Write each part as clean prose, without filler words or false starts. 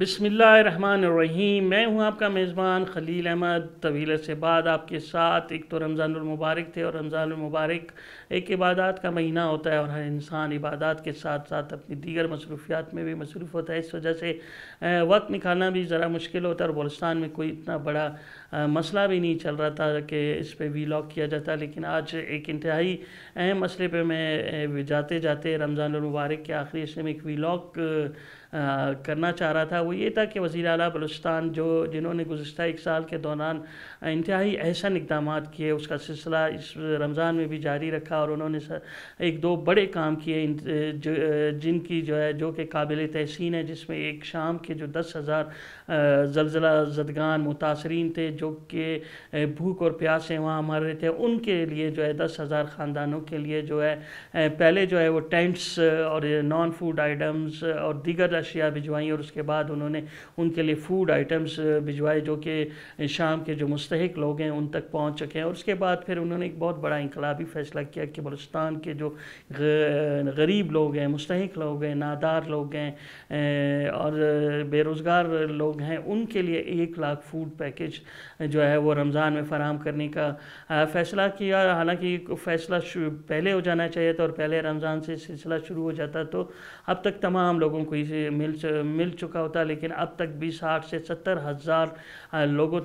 بسم اللہ الرحمن الرحیم۔ میں ہوں آپ کا میزبان خلیل احمد، طویل عرصے بعد آپ کے ساتھ۔ ایک تو رمضان المبارک تھے، اور رمضان المبارک ایک عبادات کا مہینہ ہوتا ہے، اور ہر انسان عبادات کے ساتھ ساتھ اپنی دیگر مصروفیات میں بھی مصروف ہوتا ہے۔ اس وجہ سے وقت نکالنا بھی ذرا مشکل ہوتا ہے، اور بلوچستان میں کوئی اتنا بڑا مسئلہ بھی نہیں چل رہا تھا کہ اس پہ ویلاگ کیا جاتا، لیکن آج ایک انتہائی اہم مسئلے پہ میں جاتے جاتے رمضان المبارک کے آخری حصے میں ایک ویلاگ کرنا چاہ رہا تھا۔ وہ یہ تھا کہ وزیر اعلیٰ بلوچستان جنہوں نے گزشتہ ایک سال کے دوران انتہائی احسن اقدامات کیے، اس کا سلسلہ اس رمضان میں بھی جاری رکھا، اور انہوں نے ایک دو بڑے کام کیے جن کی جو کہ قابل تحسین ہے، جس میں ایک شام کے جو 10,000 زلزلہ زدگان متاثرین تھے جو کہ بھوک اور پیاس سے وہاں مر رہے تھے، ان کے لیے 10,000 خاندانوں کے لیے پہلے وہ ٹینٹس اور نان فوڈ آئٹمز اور دیگر اشیاء بھجوائیں، اور اس کے بعد انہوں نے ان کے لیے فوڈ آئٹمز بھجوائے جو کہ شام کے جو مستحق لوگ ہیں ان تک پہنچ چکے ہیں۔ اور اس کے بعد پھر انہوں نے ایک بہت بڑا انقلابی فیصلہ کیا کہ بلوچستان کے جو غریب لوگ ہیں، مستحق لوگ ہیں، نادار لوگ ہیں اور بے روزگار لوگ ہیں، ان کے لیے 1,00,000 فوڈ پیکج وہ رمضان میں فراہم کرنے کا فیصلہ کیا۔ حالانکہ یہ فیصلہ پہلے ہو جانا چاہیے تھا، اور پہلے رمضان سے سلسلہ شروع ہو جاتا تو اب تک تمام لوگوں کو اسے مل چکا ہوتا، لیکن اب تک بھی 60 سے 70 ہزار لوگوں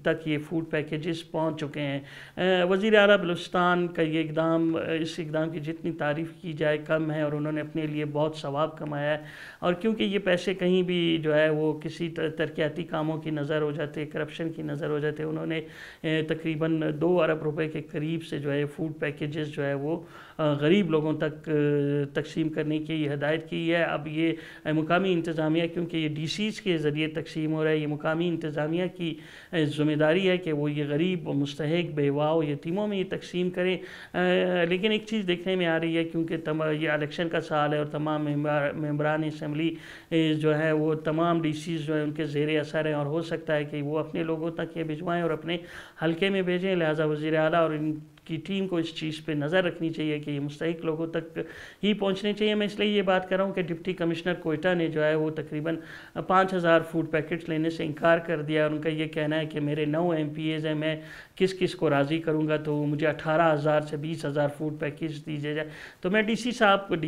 تک یہ فوڈ پیکیجز پہنچ چکے ہیں۔ وزیر اعلیٰ بلوچستان کا یہ اس اقدام کی جتنی تعریف کی جائے کم ہے، اور انہوں نے اپنے لیے بہت ثواب کمایا ہے، اور کیونکہ یہ پیسے کہیں بھی وہ کسی ترقیاتی کاموں کی نظر ہو جاتے، کرپشن کی نظر ہو جاتے، انہوں نے تقریباً 2 ارب روپے کے قریب سے فوڈ پیکیجز وہ غریب لوگوں تک تقسیم کرنے کی ہدایت کی ہے۔ اب یہ مقامی انتظامیہ، کیونکہ یہ ڈی سیز کے ذریعے تقسیم ہو رہا ہے، یہ مقامی انتظامیہ کی ذمہ داری ہے کہ وہ یہ غریب و مستحق بیواؤں یتیموں میں یہ تقسیم کریں۔ لیکن ایک چیز دیکھنے میں آ رہی ہے، کیونکہ یہ الیکشن کا سال ہے اور تمام ممبران اسمبلی وہ تمام ڈی سیز ان کے زیر اثر ہیں، اور ہو سکتا ہے کہ وہ اپنے لوگوں تک یہ بھجوائیں اور اپنے حلقے میں بھیجیں، لہٰذا وزیر اعلیٰ اور ان کی ٹیم کو اس چیز پہ نظر رکھنی چاہیے کہ یہ مستحق لوگوں تک ہی پہنچنے چاہیے۔ میں اس لیے یہ بات کر رہا ہوں کہ ڈپٹی کمشنر کوئٹہ نے وہ تقریباً 5,000 فوڈ پیکٹس لینے سے انکار کر دیا، اور ان کا یہ کہنا ہے کہ میرے 9 MPAs ہیں، میں کس کو راضی کروں گا، تو مجھے 18,000 سے 20,000 فوڈ پیکج دیجیے جائے۔ تو میں ڈی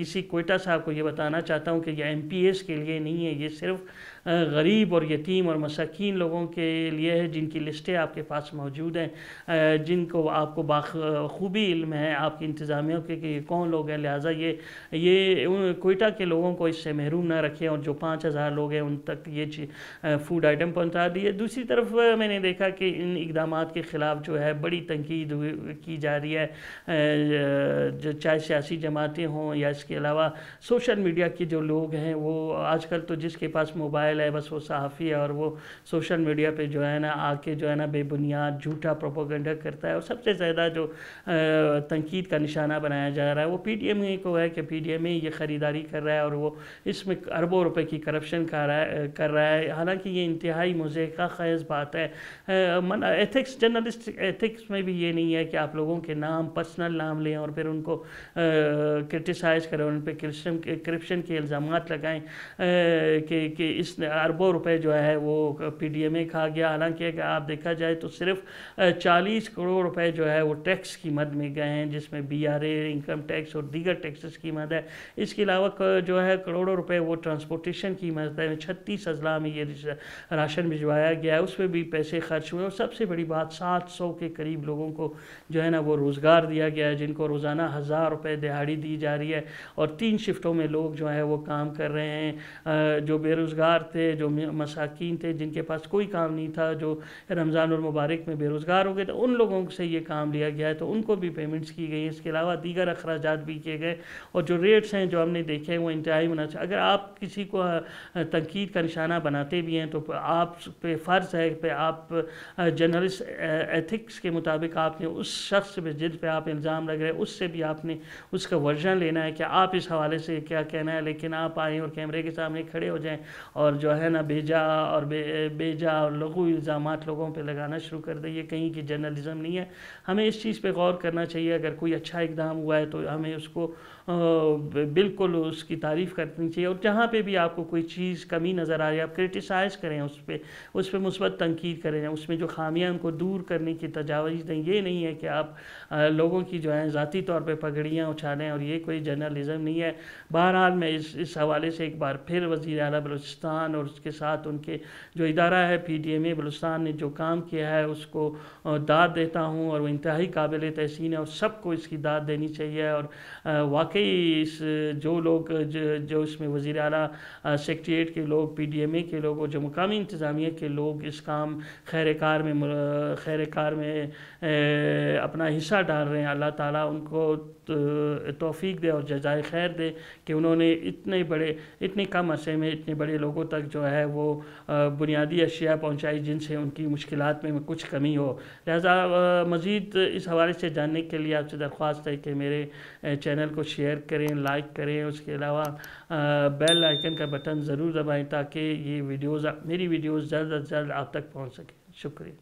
سی کوئٹہ صاحب کو یہ بتانا چاہتا ہوں کہ یہ MPAs کے لیے نہیں ہے، یہ صرف غریب اور یتیم اور مساکین لوگوں کے لیے ہے، جن کی لسٹیں آپ کے پاس موجود ہیں، جن کو آپ کو بخوبی علم ہے آپ کی انتظامیہ کے کہ یہ کون لوگ ہیں، لہٰذا یہ کوئٹہ کے لوگوں کو اس سے محروم نہ رکھیں، اور جو 5,000 لوگ ہیں ان تک یہ فوڈ آئٹم پہنچا دیے۔ دوسری طرف میں نے دیکھا کہ ان اقدامات کے خلاف بڑی تنقید کی جا رہی ہے، چاہے سیاسی جماعتیں ہوں یا اس کے علاوہ سوشل میڈیا کے جو لوگ ہیں، وہ آج کل تو جس کے پاس موبائل ہے بس وہ صحافی ہے، اور وہ سوشل میڈیا پہ آ کے بے بنیاد جھوٹا پروپیگنڈا کرتا ہے، اور سب سے زیادہ جو تنقید کا نشانہ بنایا جا رہا ہے وہ پی ڈی ایم اے کو ہے کہ پی ڈی ایم اے یہ خریداری کر رہا ہے، اور وہ اس میں اربوں روپے کی کرپشن کر رہا ہے۔ حالانکہ یہ انتہائی مضحکہ خیز بات ہے۔ جرنلسٹ ایتھکس میں بھی یہ نہیں ہے کہ آپ لوگوں کے پرسنل نام لیں اور پھر ان کو کرٹیسائز کریں، ان پہ کرپشن کے الزامات لگائیں کہ اس نے اربوں روپے وہ پی ڈی ایم اے کھا گیا۔ حالانکہ اگر آپ دیکھا جائے تو صرف 40 کروڑ روپے وہ ٹیکس کی مد میں گئے ہیں، جس میں BRA انکم ٹیکس اور دیگر ٹیکسز کی مد ہے۔ اس کے علاوہ کروڑوں روپے وہ ٹرانسپورٹیشن کی مد ہے، 36 اضلاع میں یہ راشن بھجوایا گیا ہے، اس میں بھی پیسے خرچ ہوئے، اور سب سے بڑی بات 700 کے قریب لوگوں کو وہ روزگار دیا گیا ہے، جن کو روزانہ 1,000 روپے دہاڑی دی جا رہی ہے، اور 3 شفٹوں میں لوگ وہ کام کر رہے ہیں۔ جو بے روزگار تھے، جو مساکین تھے، جن کے پاس کوئی کام نہیں تھا، جو رمضان المبارک میں بے روزگار ہو گئے، تو ان لوگوں سے یہ کام لیا گیا ہے، تو ان کو بھی پیمنٹس کی گئی ہیں۔ اس کے علاوہ دیگر اخراجات بھی کیے گئے، اور جو ریٹس ہیں جو ہم نے دیکھے ہیں وہ انتہائی مناسب۔ اگر آپ کسی کو تنقید کا نشانہ بناتے بھی ہیں تو آپ پہ فرض ہے کہ آپ جرنلسٹ ایتھکس کے مطابق آپ نے اس شخص پہ جن پہ آپ الزام لگ رہے ہیں اس سے بھی آپ نے اس کا ورژن لینا ہے کہ آپ اس حوالے سے کیا کہنا ہے، لیکن آپ آئیں اور کیمرے کے سامنے کھڑے ہو جائیں اور بیجا اور لغو الزامات لوگوں پہ لگانا شروع کر دیں، یہ کہیں کی جرنلزم نہیں ہے۔ ہمیں اس چیز پہ پہ غور کرنا چاہیے. اگر کوئی اچھا اقدام ہوا ہے تو ہمیں اس کو بالکل اس کی تعریف کرنی چاہیے. اور جہاں پہ بھی آپ کو کوئی چیز کمی نظر آ رہی ہے آپ کرٹیسائز کریں, اس پہ مثبت تنقید کریں, اس میں جو خامیاں ان کو دور کرنے کی تجاویز دیں. یہ نہیں ہے کہ آپ لوگوں کی جو ہے ذاتی طور پہ پگڑیاں اچھالیں, اور یہ کوئی جرنلزم نہیں ہے. بہرحال میں اس حوالے سے ایک بار پھر وزیر اعلیٰ بلوچستان اور اس کے ساتھ ان کے جو ادارہ ہے PDMA بلوچستان نے جو کام کیا ہے اس کو داد دیتا ہوں, اور وہ انتہائی قابل تحسین ہے, اور سب کو اس کی داد دینی چاہیے. اور واقعی جو لوگ جو اس میں وزیر اعلیٰ سیکریٹریٹ کے لوگ, PDMA کے لوگ, اور جو مقامی انتظامیہ کے لوگ اس کام خیر کار میں اپنا حصہ ڈال رہے ہیں, اللہ تعالیٰ ان کو توفیق دے اور جزائے خیر دے کہ انہوں نے اتنے کم عرصے میں اتنے بڑے لوگوں تک جو ہے وہ بنیادی اشیاء پہنچائی جن سے ان کی مشکلات میں کچھ کمی ہو. لہذا مزید اس حوالے سے جاننے کے لیے آپ سے درخواست ہے کہ میرے چینل کو شیئر کریں, لائک کریں, اس کے علاوہ بیل آئیکن کا بٹن ضرور دبائیں تاکہ یہ میری ویڈیوز جلد از جلد آپ تک پہنچ سکیں. شکریہ.